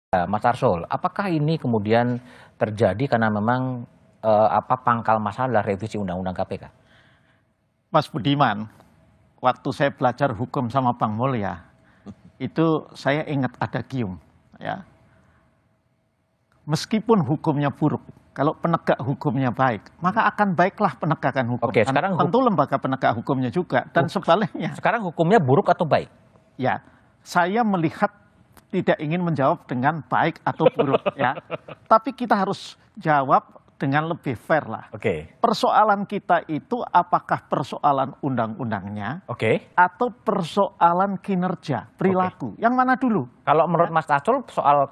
Mas Arsul, apakah ini kemudian terjadi karena memang pangkal masalah revisi Undang-Undang KPK? Mas Budiman, waktu saya belajar hukum sama Bang Mulya, itu saya ingat ada gium, ya. Meskipun hukumnya buruk, kalau penegak hukumnya baik, maka akan baiklah penegakan hukum. Oke, sekarang tentu lembaga penegak hukumnya juga, dan sebaliknya. Sekarang hukumnya buruk atau baik? Ya, saya melihat tidak ingin menjawab dengan baik atau buruk, ya. Tapi kita harus jawab dengan lebih fair lah. Oke. Persoalan kita itu apakah persoalan undang-undangnya, Oke. atau persoalan kinerja, perilaku. Yang mana dulu? Kalau menurut Mas Arsul soal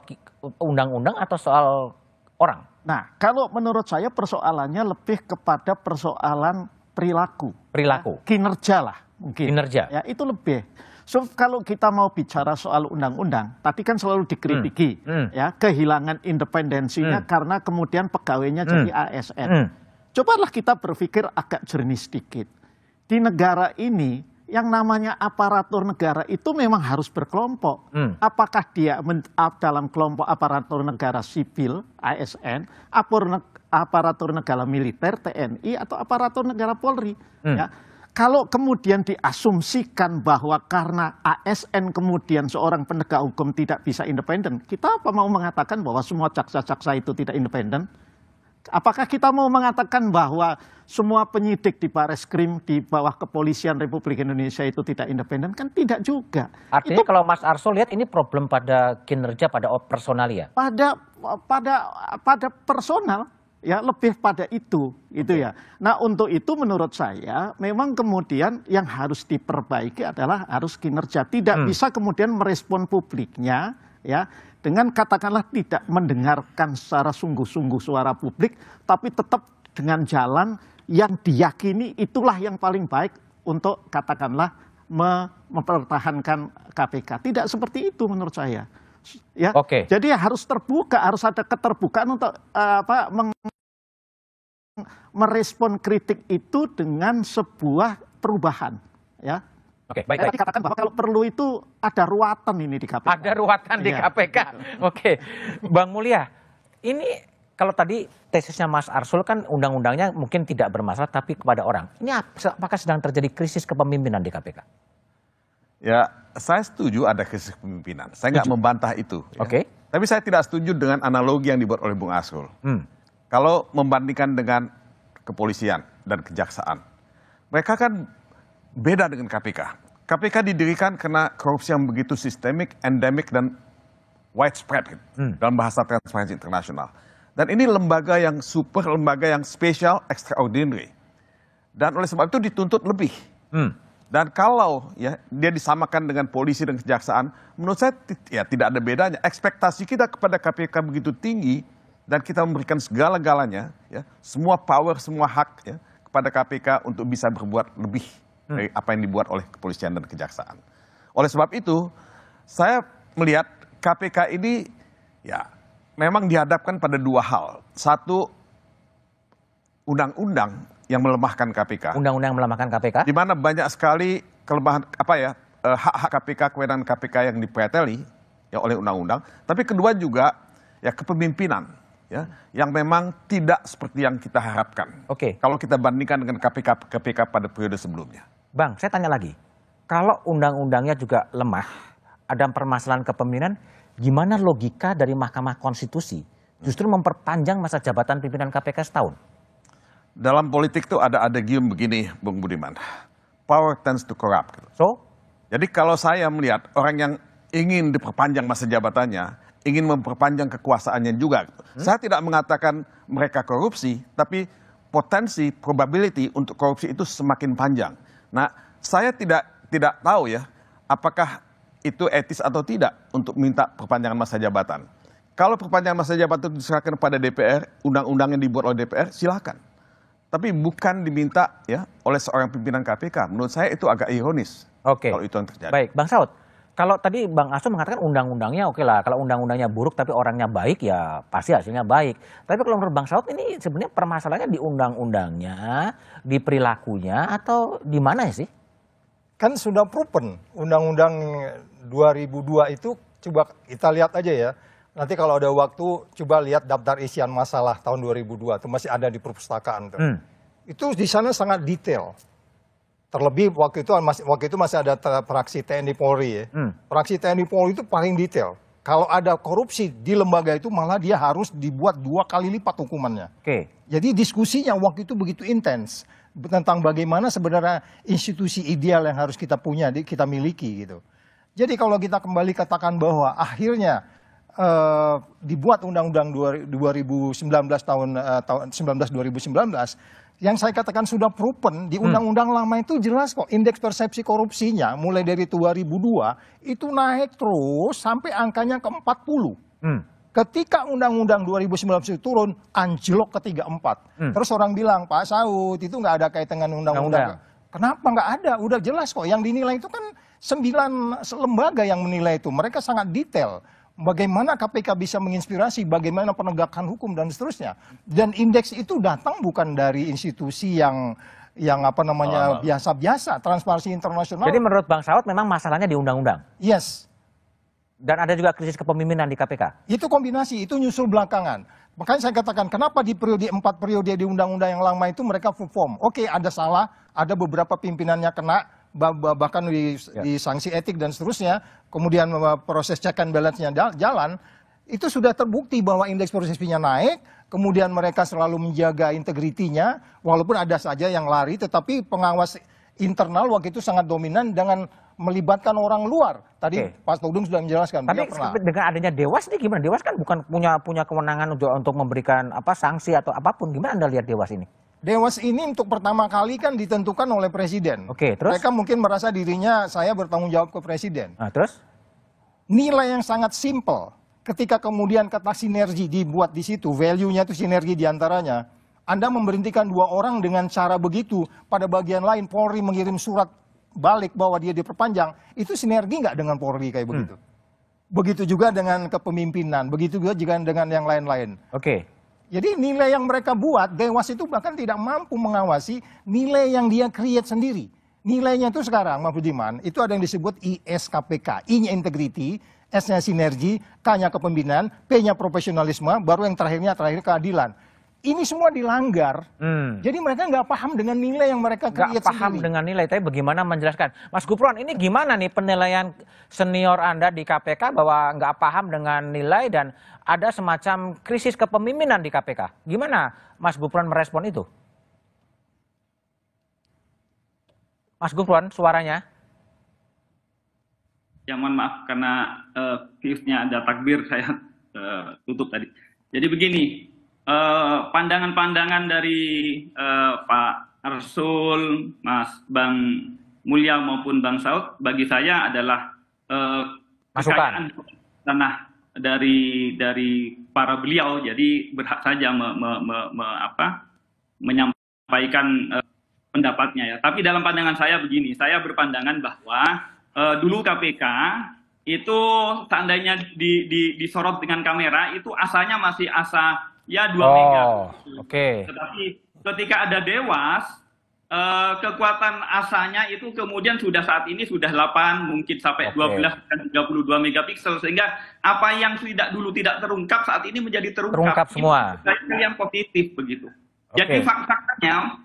undang-undang atau soal orang? Nah, kalau menurut saya persoalannya lebih kepada persoalan perilaku. Perilaku. Ya, kinerja lah mungkin. Kinerja. Ya, itu lebih. So, kalau kita mau bicara soal undang-undang, tadi kan selalu dikritiki, ya, kehilangan independensinya karena kemudian pegawainya jadi ASN. Cobalah kita berpikir agak jernih sedikit. Di negara ini, yang namanya aparatur negara itu memang harus berkelompok. Apakah dia dalam kelompok aparatur negara sipil, ASN, aparatur negara militer, TNI, atau aparatur negara Polri, ya. Kalau kemudian diasumsikan bahwa karena ASN kemudian seorang penegak hukum tidak bisa independen, kita apa mau mengatakan bahwa semua jaksa-jaksa itu tidak independen? Apakah kita mau mengatakan bahwa semua penyidik di Bareskrim di bawah kepolisian Republik Indonesia itu tidak independen? Kan tidak juga. Artinya kalau Mas Arsul lihat ini problem pada kinerja, pada personalia? Pada personal. Ya, lebih pada itu ya. Nah, untuk itu menurut saya memang kemudian yang harus diperbaiki adalah harus kinerja. Tidak bisa kemudian merespon publiknya, ya, dengan katakanlah tidak mendengarkan secara sungguh-sungguh suara publik, tapi tetap dengan jalan yang diyakini itulah yang paling baik untuk katakanlah mempertahankan KPK. Tidak seperti itu menurut saya. Ya, jadi harus terbuka, harus ada keterbukaan untuk merespon kritik itu dengan sebuah perubahan, ya. Oke, baik. Dikatakan bahwa kalau perlu itu ada ruatan ini di KPK. Ada ruatan di KPK. Oke, Bang Mulya, ini kalau tadi tesisnya Mas Arsul kan undang-undangnya mungkin tidak bermasalah tapi kepada orang. Ini apakah sedang terjadi krisis kepemimpinan di KPK? Ya, saya setuju ada krisis kepemimpinan. Saya nggak membantah itu. Ya. Oke. Tapi saya tidak setuju dengan analogi yang dibuat oleh Bung Arsul. Kalau membandingkan dengan kepolisian dan kejaksaan, mereka kan beda dengan KPK. KPK didirikan karena korupsi yang begitu sistemik, endemik, dan widespread gitu, dalam bahasa Transparency International. Dan ini lembaga yang super, lembaga yang spesial, extraordinary. Dan oleh sebab itu dituntut lebih. Dan kalau ya dia disamakan dengan polisi dan kejaksaan, menurut saya ya tidak ada bedanya. Ekspektasi kita kepada KPK begitu tinggi dan kita memberikan segala-galanya, ya, semua power, semua hak ya, kepada KPK untuk bisa berbuat lebih dari apa yang dibuat oleh kepolisian dan kejaksaan. Oleh sebab itu, saya melihat KPK ini ya memang dihadapkan pada dua hal. Satu, undang-undang yang melemahkan KPK. Undang-undang yang melemahkan KPK? Di mana banyak sekali kelemahan hak-hak KPK, kewenangan KPK yang dipreteli ya oleh undang-undang. Tapi kedua juga ya kepemimpinan ya yang memang tidak seperti yang kita harapkan. Oke. Kalau kita bandingkan dengan KPK pada periode sebelumnya. Bang, saya tanya lagi. Kalau undang-undangnya juga lemah, ada permasalahan kepemimpinan, gimana logika dari Mahkamah Konstitusi justru memperpanjang masa jabatan pimpinan KPK setahun? Dalam politik tuh ada adagium begini, Bung Budiman. Power tends to corrupt. So? Jadi kalau saya melihat orang yang ingin diperpanjang masa jabatannya, ingin memperpanjang kekuasaannya juga. Saya tidak mengatakan mereka korupsi, tapi potensi, probability untuk korupsi itu semakin panjang. Nah, saya tidak tahu ya, apakah itu etis atau tidak untuk minta perpanjangan masa jabatan. Kalau perpanjangan masa jabatan itu diserahkan kepada DPR, undang-undang yang dibuat oleh DPR, silakan. Tapi bukan diminta ya oleh seorang pimpinan KPK. Menurut saya itu agak ironis. Oke. Kalau itu yang terjadi. Baik, Bang Saud. Kalau tadi Bang Arsul mengatakan undang-undangnya oke lah. Kalau undang-undangnya buruk tapi orangnya baik ya pasti hasilnya baik. Tapi kalau menurut Bang Saud ini sebenarnya permasalahannya di undang-undangnya, di perilakunya atau di mana sih? Kan sudah proven. Undang-undang 2002 itu coba kita lihat aja ya. Nanti kalau ada waktu, coba lihat daftar isian masalah tahun 2002, itu masih ada di perpustakaan tuh. Itu di sana sangat detail. Terlebih waktu itu masih ada fraksi TNI Polri ya. Fraksi TNI Polri itu paling detail. Kalau ada korupsi di lembaga itu malah dia harus dibuat 2 kali lipat hukumannya. Jadi diskusinya waktu itu begitu intens tentang bagaimana sebenarnya institusi ideal yang harus kita punya, kita miliki gitu. Jadi kalau kita kembali katakan bahwa akhirnya dibuat Undang-Undang 2019 tahun 2019, yang saya katakan sudah proven di Undang-Undang lama itu jelas kok indeks persepsi korupsinya mulai dari 2002 itu naik terus sampai angkanya ke 40. Ketika Undang-Undang 2019 itu turun, anjlok ke 34. Terus orang bilang, Pak Saud itu nggak ada kaitan dengan Undang-Undang. Kenapa nggak ada? Udah jelas kok. Yang dinilai itu kan 9 lembaga yang menilai itu. Mereka sangat detail. Bagaimana KPK bisa menginspirasi, bagaimana penegakan hukum dan seterusnya. Dan indeks itu datang bukan dari institusi yang biasa-biasa, Transparansi Internasional. Jadi menurut Bang Saud memang masalahnya di undang-undang? Yes. Dan ada juga krisis kepemimpinan di KPK? Itu kombinasi, itu nyusul belakangan. Makanya saya katakan, kenapa di 4 periode di undang-undang yang lama itu mereka perform. Oke, ada salah, ada beberapa pimpinannya kena, bahkan di sanksi etik dan seterusnya, kemudian proses check and balance-nya jalan, itu sudah terbukti bahwa indeks persepsinya naik, kemudian mereka selalu menjaga integritinya, walaupun ada saja yang lari, tetapi pengawas internal waktu itu sangat dominan dengan melibatkan orang luar. Tadi Pak Todung sudah menjelaskan. Tapi dengan adanya Dewas ini gimana? Dewas kan bukan punya kewenangan untuk memberikan sanksi atau apapun. Gimana Anda lihat Dewas ini? Dewas ini untuk pertama kali kan ditentukan oleh Presiden. Terus? Mereka mungkin merasa dirinya saya bertanggung jawab ke Presiden. Terus? Nilai yang sangat simple. Ketika kemudian kata sinergi dibuat di situ, value-nya itu sinergi diantaranya. Anda memberhentikan 2 orang dengan cara begitu, pada bagian lain Polri mengirim surat balik bahwa dia diperpanjang, itu sinergi nggak dengan Polri kayak begitu? Begitu juga dengan kepemimpinan, begitu juga dengan yang lain-lain. Jadi nilai yang mereka buat, Dewas itu bahkan tidak mampu mengawasi nilai yang dia create sendiri. Nilainya itu sekarang, Mas Budiman, itu ada yang disebut ISKPK. I-nya integrity, S-nya sinergi, K-nya kepemimpinan, P-nya profesionalisme, baru yang terakhir keadilan. Ini semua dilanggar. Jadi mereka nggak paham dengan nilai yang mereka create sendiri. Nggak paham dengan nilai, tapi bagaimana menjelaskan? Mas Gufron, ini gimana nih penilaian senior Anda di KPK bahwa nggak paham dengan nilai dan ada semacam krisis kepemimpinan di KPK? Gimana Mas Gufron merespon itu? Mas Gufron, suaranya? Ya mohon maaf karena fuse-nya ada takbir, saya tutup tadi. Jadi begini, pandangan-pandangan dari Pak Arsul, Mas Bang Mulya maupun Bang Saud bagi saya adalah masukan tanah dari para beliau, jadi berhak saja menyampaikan pendapatnya ya. Tapi dalam pandangan saya begini, saya berpandangan bahwa dulu KPK itu seandainya disorot dengan kamera itu asanya masih asa ya 2 mega. Tetapi ketika ada Dewas, kekuatan asanya itu kemudian saat ini sudah 8, mungkin sampai 12 dan 32 megapiksel, sehingga apa yang dulu tidak terungkap saat ini menjadi terungkap semua. Yang positif begitu. Jadi faktanya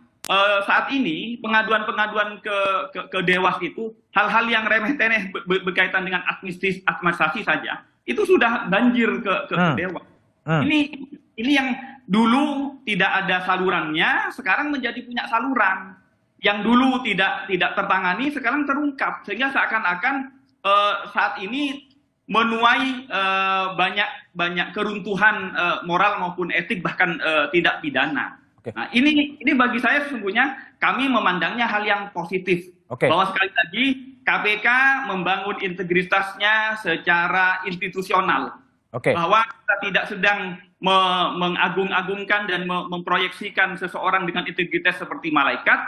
saat ini pengaduan-pengaduan ke Dewas itu hal-hal yang remeh-temeh berkaitan dengan administrasi saja itu sudah banjir ke Dewas. Ini yang dulu tidak ada salurannya, sekarang menjadi punya saluran. Yang dulu tidak tertangani, sekarang terungkap. Sehingga seakan-akan saat ini menuai banyak keruntuhan moral maupun etik, bahkan tidak pidana. Nah, ini bagi saya sesungguhnya kami memandangnya hal yang positif. Bahwa sekali lagi KPK membangun integritasnya secara institusional. Bahwa kita tidak sedang mengagung-agungkan dan memproyeksikan seseorang dengan integritas seperti malaikat,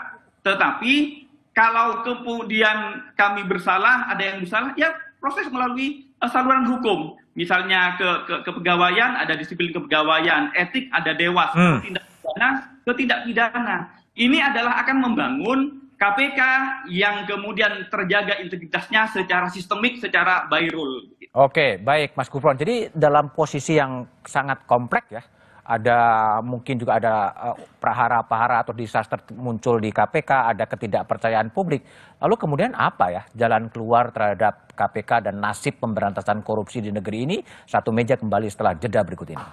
tetapi kalau kemudian kami bersalah, ada yang bersalah, ya proses melalui saluran hukum. Misalnya ke kepegawaian, ada disiplin kepegawaian, etik ada Dewas, tindak pidana ke tindak pidana. Ini adalah akan membangun KPK yang kemudian terjaga integritasnya secara sistemik, secara by rule. Oke, baik Mas Gufron. Jadi dalam posisi yang sangat kompleks ya, ada mungkin juga ada prahara-prahara atau disaster muncul di KPK, ada ketidakpercayaan publik. Lalu kemudian apa ya jalan keluar terhadap KPK dan nasib pemberantasan korupsi di negeri ini? Satu meja kembali setelah jeda berikut ini.